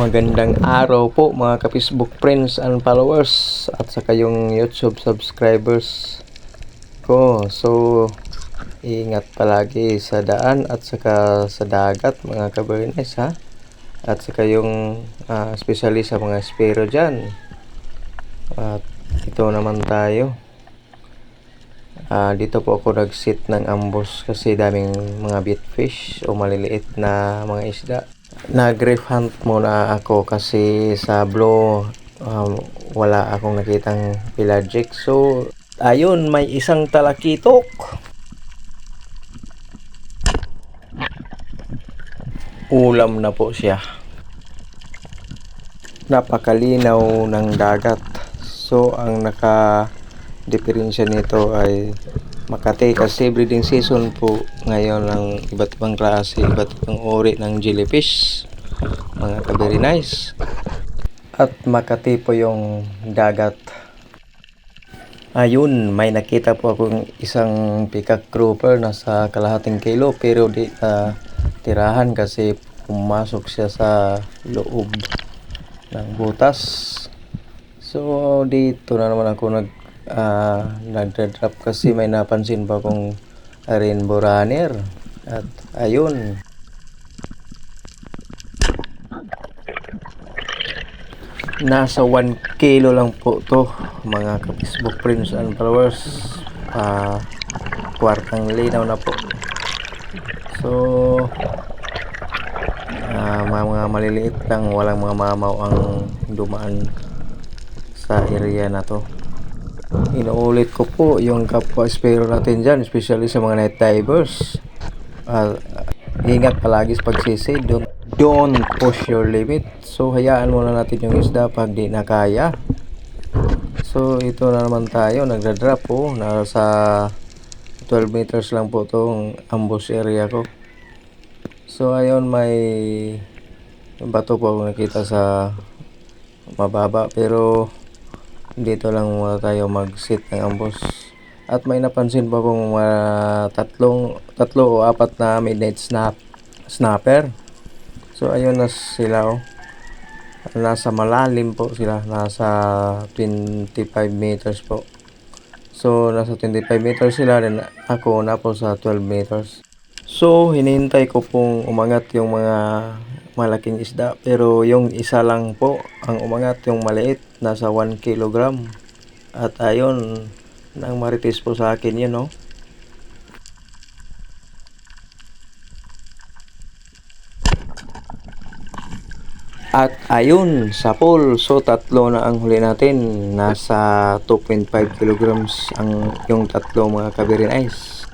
Magandang araw po mga ka-Facebook friends and followers at saka yung YouTube subscribers ko. So, ingat palagi sa daan at saka sa dagat mga ka-Bernes ha. At saka yung especially sa mga espero dyan. At ito naman tayo. Dito po ako nag-sit ng ambush kasi daming mga bitfish o maliliit na mga isda. Nag-reef hunt muna ako kasi sa blue wala akong nakitang pelagic. So ayun, may isang talakitok. Ulam na po siya. Napakalinaw ng dagat. So ang naka-diferensya nito ay Makati kasi breeding season po ngayon ng iba't ibang klase, iba't ibang uri ng jellyfish, mga ka-very nice. At Makati po yung dagat. Ayun, may nakita po akong isang peacock grouper nasa kalahating kilo pero di tirahan kasi pumasok siya sa loob ng butas. So dito na naman ako nagdadrop kasi may napansin pa akong rainbow runner. At ayun, nasa 1 kilo lang po to mga ka-Facebook friends and followers. Kwartang linaw na po. So mga maliliit lang, walang mga mamaw ang dumaan sa area na to. Inuulit ko po yung kapwa espero natin dyan, especially sa mga night divers. Ingat palagi sa pagsisid. Don't push your limit. So hayaan muna natin yung isda pag di na kaya. So ito na naman tayo, nagdadrop po. Nasa 12 meters lang po itong ambush area ko. So ayun, may bato po ako nakita sa mababa pero dito lang muna tayo mag-sit ng ambush. At may napansin pa kong tatlo o apat na midnight snapper. So ayun na sila nasa malalim po sila, nasa 25 meters po. So nasa 25 meters sila rin, ako na po sa 12 meters. So hinihintay ko pong umangat yung mga malaking isda pero yung isa lang po ang umangat, yung maliit nasa 1 kilogram. At ayun, nang marites po sa akin yun, no? At ayun, sa pool. So tatlo na ang huli natin, nasa 2.5 kilograms ang yung tatlo mga ka-very nice.